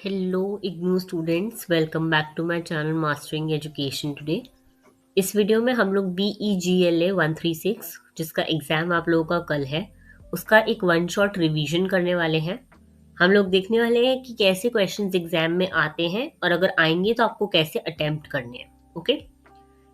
Hello IGNOU students, welcome back to my channel mastering education today. इस video में हम लोग BEGLA 136 जिसका एग्ज़ाम आप लोगों का कल है, उसका एक वन शॉट रिवीजन करने वाले हैं। हम लोग देखने वाले हैं कि कैसे क्वेश्चंस एग्जाम में आते हैं और अगर आएंगे तो आपको कैसे अटेम्प्ट करने हैं। ओके,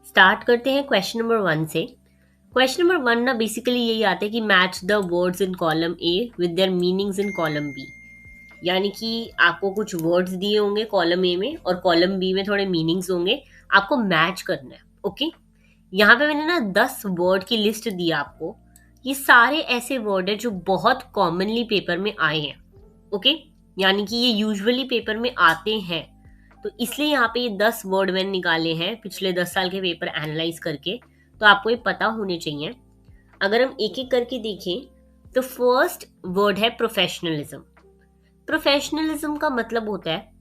स्टार्ट करते हैं क्वेश्चन नंबर 1 से। क्वेश्चन नंबर 1 ना बेसिकली यही आता है कि match the words in column A with their meanings in column B. यानी कि आपको कुछ वर्ड्स दिए होंगे कॉलम ए में और कॉलम बी में थोड़े मीनिंग्स होंगे, आपको मैच करना है। ओके, यहाँ पे मैंने ना 10 वर्ड की लिस्ट दी आपको। ये सारे ऐसे वर्ड है जो बहुत कॉमनली पेपर में आए हैं। ओके, यानी कि ये यूजुअली पेपर में आते हैं, तो इसलिए यहाँ पे ये 10 वर्ड मैंने निकाले हैं पिछले 10 साल के पेपर एनालाइज करके, तो आपको ये पता होने चाहिए। अगर हम एक एक करके देखें तो फर्स्ट वर्ड है प्रोफेशनलिज्म। प्रोफेशनलिज्म का मतलब होता है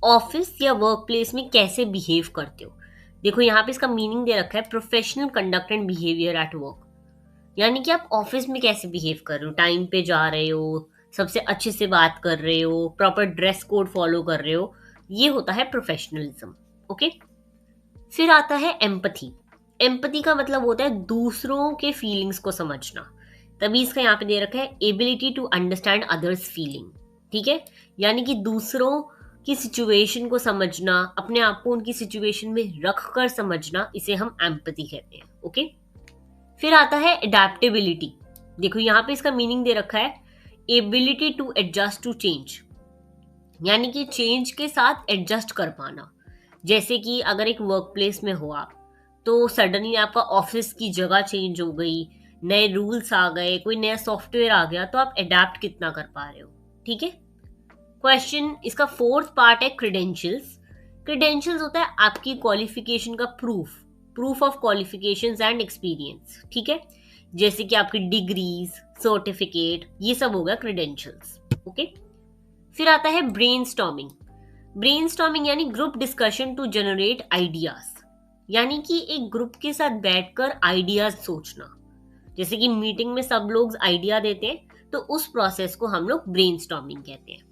ऑफिस या वर्क प्लेस में कैसे बिहेव करते हो। देखो यहाँ पे इसका मीनिंग दे रखा है professional conduct and behaviour at work. यानी कि आप ऑफिस में कैसे बिहेव कर रहे हो, टाइम पे जा रहे हो, सबसे अच्छे से बात कर रहे हो, प्रॉपर ड्रेस कोड फॉलो कर रहे हो, ये होता है प्रोफेशनलिज्म। ओके, फिर आता है एम्पथी। एम्पथी का मतलब होता है दूसरों के फीलिंग्स को समझना, तभी इसका यहाँ पे दे रखा है ability to understand others feeling. ठीक है, यानी कि दूसरों की सिचुएशन को समझना, अपने आप को उनकी सिचुएशन में रख कर समझना, इसे हम एम्पथी कहते हैं। ओके, फिर आता है एडेप्टेबिलिटी। देखो यहाँ पे इसका मीनिंग दे रखा है ability to adjust to change, यानी कि चेंज के साथ एडजस्ट कर पाना। जैसे कि अगर एक वर्क प्लेस में हो आप, तो सडनली आपका ऑफिस की जगह चेंज हो गई, नए रूल्स आ गए, कोई नया सॉफ्टवेयर आ गया, तो आप अडेप्ट कितना कर पा रहे हो। ठीक है, क्वेश्चन इसका फोर्थ पार्ट है क्रेडेंशियल्स। क्रेडेंशियल्स होता है आपकी क्वालिफिकेशन का proof, proof of qualifications and experience. ठीक है, जैसे कि आपकी डिग्रीज, सर्टिफिकेट, ये सब हो गया क्रेडेंशियल्स। ओके, फिर आता है ब्रेनस्टॉर्मिंग। ब्रेनस्टॉर्मिंग यानी group discussion to generate ideas, यानी कि एक ग्रुप के साथ बैठकर आइडियाज सोचना। जैसे कि मीटिंग में सब लोग आइडिया देते हैं, तो उस प्रोसेस को हम लोग ब्रेनस्टॉर्मिंग कहते हैं।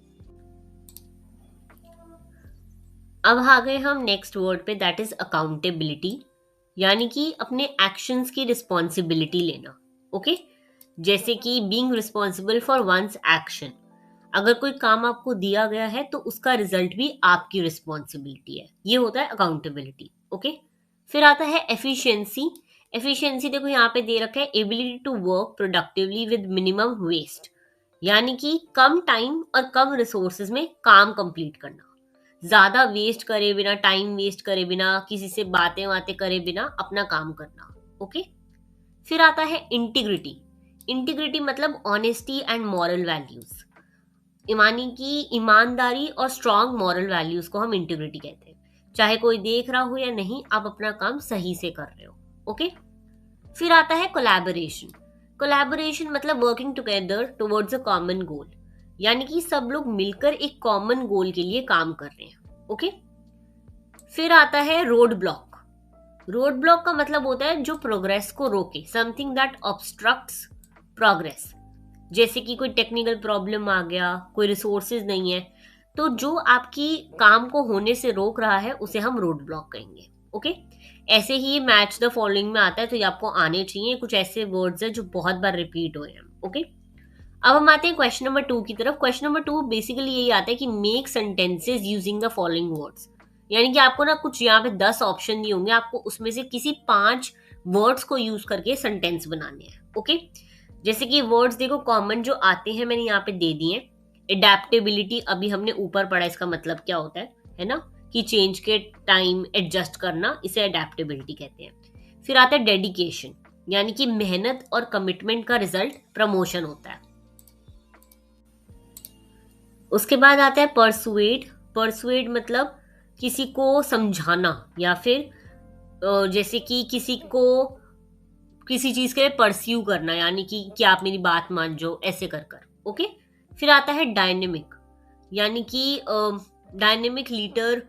अब आ गए हम नेक्स्ट वर्ड पे, दैट इज अकाउंटेबिलिटी, यानी कि अपने एक्शंस की रिस्पॉन्सिबिलिटी लेना। ओके, जैसे कि being responsible for one's action. अगर कोई काम आपको दिया गया है तो उसका रिजल्ट भी आपकी रिस्पॉन्सिबिलिटी है, ये होता है अकाउंटेबिलिटी। ओके, फिर आता है एफिशिएंसी। एफिशिएंसी देखो यहाँ पे दे रखा है ability to work productively with minimum waste, यानी कि कम टाइम और कम रिसोर्सेज में काम कंप्लीट करना, ज्यादा वेस्ट करे बिना, टाइम वेस्ट करे बिना, किसी से बातें बातें करे बिना अपना काम करना। ओके, फिर आता है इंटीग्रिटी। इंटीग्रिटी मतलब ऑनेस्टी एंड मॉरल वैल्यूज, यानी कि ईमानदारी और स्ट्रॉन्ग मॉरल वैल्यूज को हम इंटीग्रिटी कहते हैं। चाहे कोई देख रहा हो या नहीं, आप अपना काम सही से कर रहे हो। ओके, फिर आता है कोलैबोरेशन। कोलैबोरेशन मतलब working together towards a common goal, यानी कि सब लोग मिलकर एक कॉमन गोल के लिए काम कर रहे हैं। ओके, फिर आता है रोड ब्लॉक। रोड ब्लॉक का मतलब होता है जो प्रोग्रेस को रोके, समथिंग दैट ऑब्स्ट्रक्ट्स प्रोग्रेस। जैसे कि कोई टेक्निकल प्रॉब्लम आ गया, कोई रिसोर्सेज नहीं है, तो जो आपकी काम को होने से रोक रहा है उसे हम रोड ब्लॉक कहेंगे। ओके, ऐसे ही मैच द फॉलोइंग में आता है, तो ये आपको आने चाहिए। कुछ ऐसे वर्ड्स है जो बहुत बार रिपीट हुए हैं। ओके, अब हम आते हैं क्वेश्चन नंबर 2 की तरफ। क्वेश्चन नंबर 2 बेसिकली यही आता है कि make sentences using the following words, यानी कि आपको ना कुछ यहाँ पे 10 ऑप्शन दिए होंगे, आपको उसमें से किसी 5 वर्ड्स को यूज करके सेंटेंस बनाने हैं। ओके, जैसे कि वर्ड्स देखो कॉमन जो आते हैं मैंने यहाँ पे दे दिए। एडेप्टेबिलिटी अभी हमने ऊपर पढ़ा, इसका मतलब क्या होता है ना, कि चेंज के टाइम एडजस्ट करना, इसे एडेप्टेबिलिटी कहते हैं। फिर आता है डेडिकेशन, यानी कि मेहनत और कमिटमेंट का रिजल्ट प्रमोशन होता है। उसके बाद आता है परसुएड। परसुएड मतलब किसी को समझाना, या फिर जैसे कि किसी को किसी चीज के लिए परस्यू करना, यानी कि आप मेरी बात मान जाओ, ऐसे कर कर। ओके, फिर आता है डायनेमिक, यानी कि डायनेमिक लीडर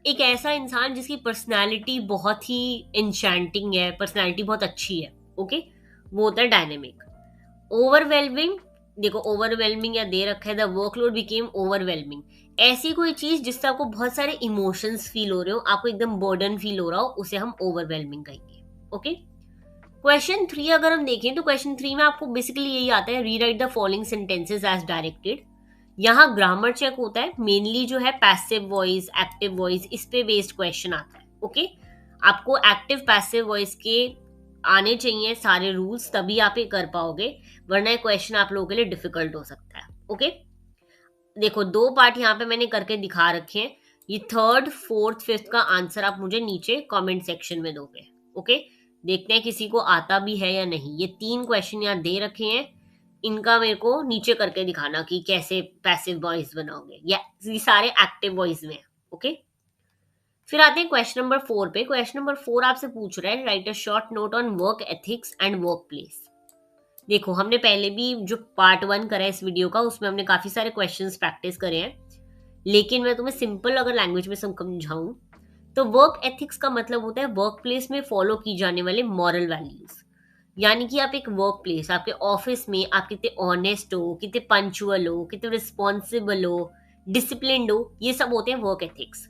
एक ऐसा इंसान जिसकी पर्सनालिटी बहुत ही इंशैंटिंग है, पर्सनालिटी बहुत अच्छी है। ओके, वो होता है डायनेमिक। ओवरवेलमिंग देखो ओवरवेलमिंग या दे रखा है द वर्कलोड बिकेम ओवरवेलमिंग, ऐसी कोई चीज जिससे आपको बहुत सारे इमोशंस फील हो रहे हो, आपको एकदम बर्डन फील हो रहा हो, उसे हम ओवरवेलमिंग कहेंगे। ओके, क्वेश्चन 3 अगर हम देखें तो क्वेश्चन 3 में आपको बेसिकली यही आता है, rewrite the following sentences as directed. यहाँ ग्रामर चेक होता है, मेनली जो है पैसिव वॉइस, एक्टिव वॉइस, इस पे बेस्ड क्वेश्चन आता है। ओके, आपको एक्टिव पैसिव वॉइस के आने चाहिए सारे रूल्स, तभी आप ये कर पाओगे, वरना ये क्वेश्चन आप लोगों के लिए डिफिकल्ट हो सकता है। ओके, देखो 2 पार्ट यहाँ पे मैंने करके दिखा रखे हैं, ये 3rd 4th 5th का आंसर आप मुझे नीचे कमेंट सेक्शन में दोगे। ओके, देखते हैं किसी को आता भी है या नहीं। ये 3 क्वेश्चन यहाँ दे रखे हैं, इनका मेरे को नीचे करके दिखाना कि कैसे पैसिव वॉइस बनाओगे, या ये सारे एक्टिव वॉइस में। ओके, फिर आते हैं क्वेश्चन नंबर 4 पे। क्वेश्चन नंबर 4 आपसे पूछ रहा है, right a short note on work ethics and work place. देखो हमने पहले भी जो पार्ट 1 करा है इस वीडियो का, उसमें हमने काफी सारे क्वेश्चंस प्रैक्टिस करे हैं, लेकिन मैं तुम्हें सिंपल अगर लैंग्वेज में समझाऊं तो वर्क एथिक्स का मतलब होता है वर्क प्लेस में फॉलो की जाने वाले मॉरल वैल्यूज। यानी कि आप एक वर्क प्लेस, आपके ऑफिस में आप कितने ऑनेस्ट हो, कितने पंचुअल हो, कितने रिस्पॉन्सिबल हो, डिसिप्लिन्ड हो, ये सब होते हैं वर्क एथिक्स।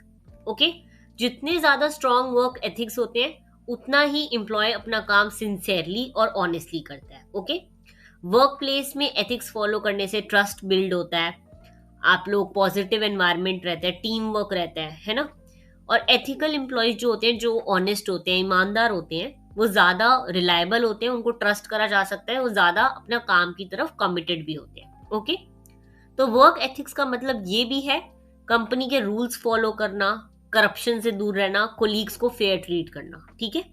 ओके, जितने ज्यादा स्ट्रॉन्ग वर्क एथिक्स होते हैं उतना ही एम्प्लॉय अपना काम सिंसियरली और ऑनेस्टली करता है। ओके, वर्क प्लेस में एथिक्स फॉलो करने से ट्रस्ट बिल्ड होता है, आप लोग पॉजिटिव एनवायरनमेंट रहता है, टीम वर्क रहता है ना। और एथिकल एम्प्लॉयज जो होते हैं, जो ऑनेस्ट होते हैं, ईमानदार होते हैं, वो ज्यादा रिलायबल होते हैं, उनको ट्रस्ट करा जा सकता है, वो ज्यादा अपना काम की तरफ कमिटेड भी होते हैं। ओके, तो वर्क एथिक्स का मतलब ये भी है कंपनी के रूल्स फॉलो करना, करप्शन से दूर रहना, कोलीग्स को फेयर ट्रीट करना। ठीक है,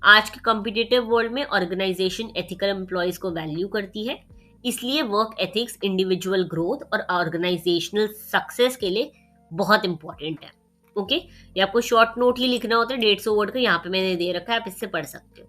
आज के कॉम्पिटिटिव वर्ल्ड में ऑर्गेनाइजेशन एथिकल एम्प्लॉयज को वैल्यू करती है, इसलिए वर्क एथिक्स इंडिविजुअल ग्रोथ और ऑर्गेनाइजेशनल सक्सेस के लिए बहुत इंपॉर्टेंट है। ओके, ये आपको शॉर्ट नोट ही लिखना होता है 150 वर्ड का, यहाँ पे मैंने दे रखा है, आप इससे पढ़ सकते हो।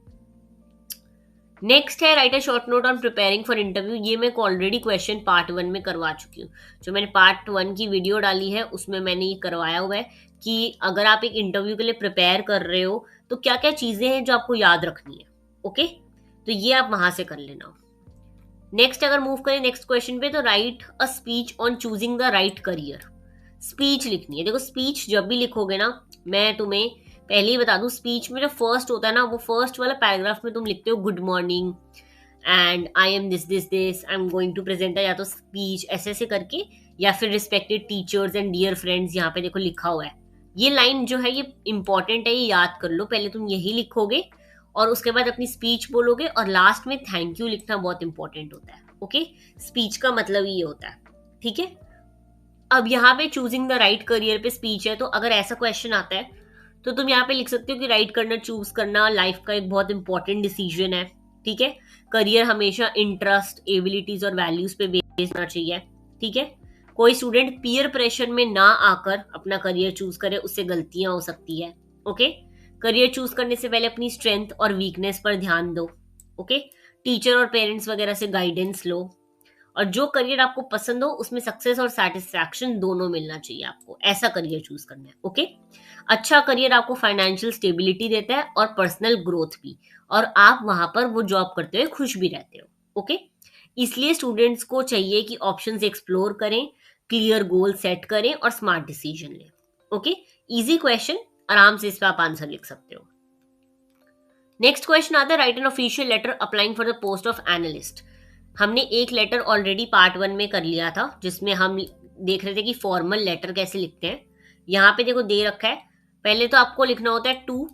नेक्स्ट है right a short note on preparing for interview. ये मैं ऑलरेडी क्वेश्चन पार्ट 1 में करवा चुकी हूँ, जो मैंने पार्ट 1 की वीडियो डाली है उसमें मैंने ये करवाया हुआ है कि अगर आप एक इंटरव्यू के लिए प्रिपेयर कर रहे हो तो क्या क्या चीजें हैं जो आपको याद रखनी है। ओके, तो ये आप वहां से कर लेना। नेक्स्ट अगर मूव करें नेक्स्ट क्वेश्चन पे, तो right a speech on choosing the right career. Speech लिखनी है। देखो स्पीच जब भी लिखोगे ना, मैं तुम्हें पहले ही बता दूं, स्पीच में जो फर्स्ट होता है ना, वो फर्स्ट वाला पैराग्राफ में तुम लिखते हो good morning and I am this this this, I am going to present, या तो स्पीच ऐसे ऐसे करके, या फिर respected teachers and dear friends, यहाँ पे देखो लिखा हुआ है। ये लाइन जो है ये इंपॉर्टेंट है, ये याद कर लो। पहले तुम यही लिखोगे और उसके बाद अपनी स्पीच बोलोगे, और लास्ट में थैंक यू लिखना बहुत इंपॉर्टेंट होता है। ओके, स्पीच का मतलब ये होता है। ठीक है, अब यहाँ पे चूजिंग द राइट करियर पे स्पीच है, तो अगर ऐसा क्वेश्चन आता है तो तुम यहाँ पे लिख सकते हो कि राइट करना, चूज करना लाइफ का एक बहुत इंपॉर्टेंट डिसीजन है। ठीक है, करियर हमेशा इंटरेस्ट, एबिलिटीज और वैल्यूज पे बेस्ड होना चाहिए। ठीक है, कोई स्टूडेंट पीयर प्रेशर में ना आकर अपना करियर चूज करे, उससे गलतियां हो सकती है। ओके, करियर चूज करने से पहले अपनी स्ट्रेंथ और वीकनेस पर ध्यान दो। ओके, टीचर और पेरेंट्स वगैरह से गाइडेंस लो, और जो करियर आपको पसंद हो उसमें सक्सेस और सेटिस्फैक्शन दोनों मिलना चाहिए आपको, ऐसा करियर चूज करना है। ओके, अच्छा करियर आपको फाइनेंशियल स्टेबिलिटी देता है और पर्सनल ग्रोथ भी, और आप वहां पर वो जॉब करते हुए खुश भी रहते हो। ओके, इसलिए स्टूडेंट्स को चाहिए कि ऑप्शंस एक्सप्लोर करें, क्लियर गोल सेट करें और स्मार्ट डिसीजन लें। ओके, इजी क्वेश्चन, आराम से इस पर आप आंसर लिख सकते हो। नेक्स्ट क्वेश्चन आता है, write an official letter applying for the post of analyst. हमने एक लेटर ऑलरेडी पार्ट 1 में कर लिया था, जिसमें हम देख रहे थे कि फॉर्मल लेटर कैसे लिखते हैं। यहाँ पे देखो दे रखा है, पहले तो आपको लिखना होता है टू,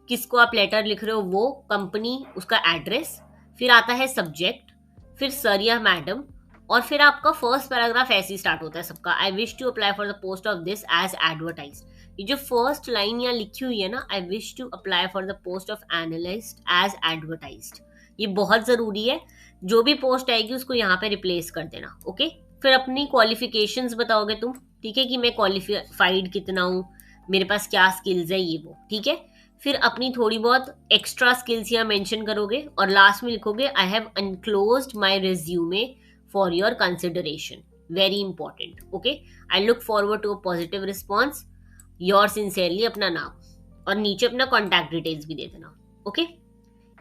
किसको आप लेटर लिख रहे हो वो, कंपनी, उसका एड्रेस, फिर आता है सब्जेक्ट, फिर सर या मैडम, और फिर आपका फर्स्ट पैराग्राफ ऐसे ही स्टार्ट होता है सबका, I wish to apply for the post of this as advertise. ये जो फर्स्ट लाइन यहाँ लिखी हुई है ना, I wish to apply for the post of analyst as advertised, ये बहुत जरूरी है। जो भी पोस्ट आएगी उसको यहाँ पे रिप्लेस कर देना। ओके, फिर अपनी क्वालिफिकेशंस बताओगे तुम। ठीक है, कि मैं क्वालिफाइड कितना हूँ, मेरे पास क्या स्किल्स है, ये वो। ठीक है, फिर अपनी थोड़ी बहुत एक्स्ट्रा स्किल्स यहाँ मेंशन करोगे, और लास्ट में लिखोगे I have enclosed my resume for your consideration, very important. Okay, I look forward to a positive response, your sincerely, अपना नाम, और नीचे अपना कॉन्टैक्ट डिटेल्स भी दे देना। ओके,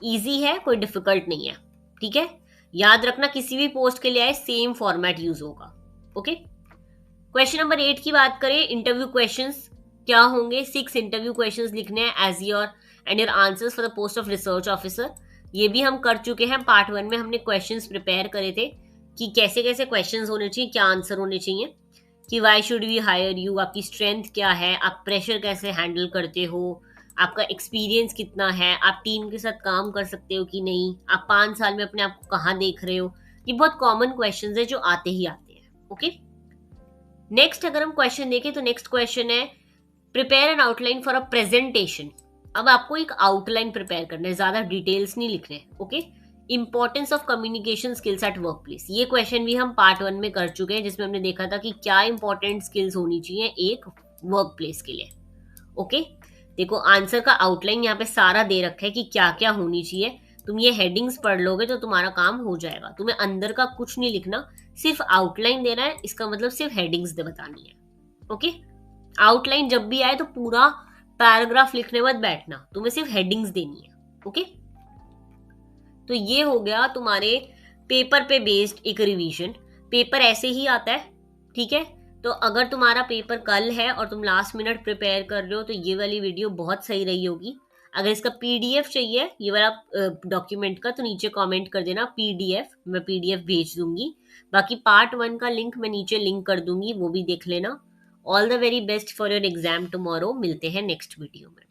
ईजी है, कोई डिफिकल्ट नहीं है। ठीक है, याद रखना किसी भी पोस्ट के लिए आए सेम फॉर्मेट यूज होगा। ओके, क्वेश्चन नंबर 8 की बात करें, इंटरव्यू क्वेश्चंस क्या होंगे। 6 इंटरव्यू क्वेश्चंस लिखने हैं as your and your answers for the post of research officer. ये भी हम कर चुके हैं, पार्ट 1 में हमने क्वेश्चंस प्रिपेयर करे थे कि कैसे कैसे क्वेश्चंस होने चाहिए, क्या आंसर होने चाहिए, कि why should we hire you, आपकी स्ट्रेंथ क्या है, आप प्रेशर कैसे हैंडल करते हो, आपका एक्सपीरियंस कितना है, आप टीम के साथ काम कर सकते हो कि नहीं, आप 5 साल में अपने आप को कहाँ देख रहे हो। ये बहुत कॉमन क्वेश्चंस है जो आते ही आते हैं। ओके, नेक्स्ट अगर हम क्वेश्चन देखें तो नेक्स्ट क्वेश्चन है prepare an outline for a presentation. अब आपको एक आउटलाइन प्रिपेयर करना है, ज्यादा डिटेल्स नहीं लिखने। Okay, importance of communication skills at work place, ये क्वेश्चन भी हम पार्ट 1 में कर चुके हैं, जिसमें हमने देखा था कि क्या इंपॉर्टेंट स्किल्स होनी चाहिए एक वर्क प्लेस के लिए। ओके, देखो आंसर का आउटलाइन यहाँ पे सारा दे रखा है कि क्या क्या होनी चाहिए। तुम ये हेडिंग्स पढ़ लोगे तो तुम्हारा काम हो जाएगा, तुम्हें अंदर का कुछ नहीं लिखना, सिर्फ आउटलाइन देना है। इसका मतलब सिर्फ हेडिंग्स बतानी है। ओके, आउटलाइन जब भी आए तो पूरा पैराग्राफ लिखने मत बैठना, तुम्हें सिर्फ हेडिंग्स देनी है। ओके, तो ये हो गया तुम्हारे पेपर पे बेस्ड एक रिवीजन। पेपर ऐसे ही आता है, ठीक है। तो अगर तुम्हारा पेपर कल है और तुम लास्ट मिनट प्रिपेयर कर रहे हो तो ये वाली वीडियो बहुत सही रही होगी। अगर इसका पीडीएफ चाहिए ये वाला डॉक्यूमेंट का, तो नीचे कमेंट कर देना पीडीएफ, मैं पीडीएफ भेज दूंगी। बाकी पार्ट 1 का लिंक मैं नीचे लिंक कर दूंगी, वो भी देख लेना। All the very best for your exam tomorrow. मिलते हैं नेक्स्ट वीडियो में।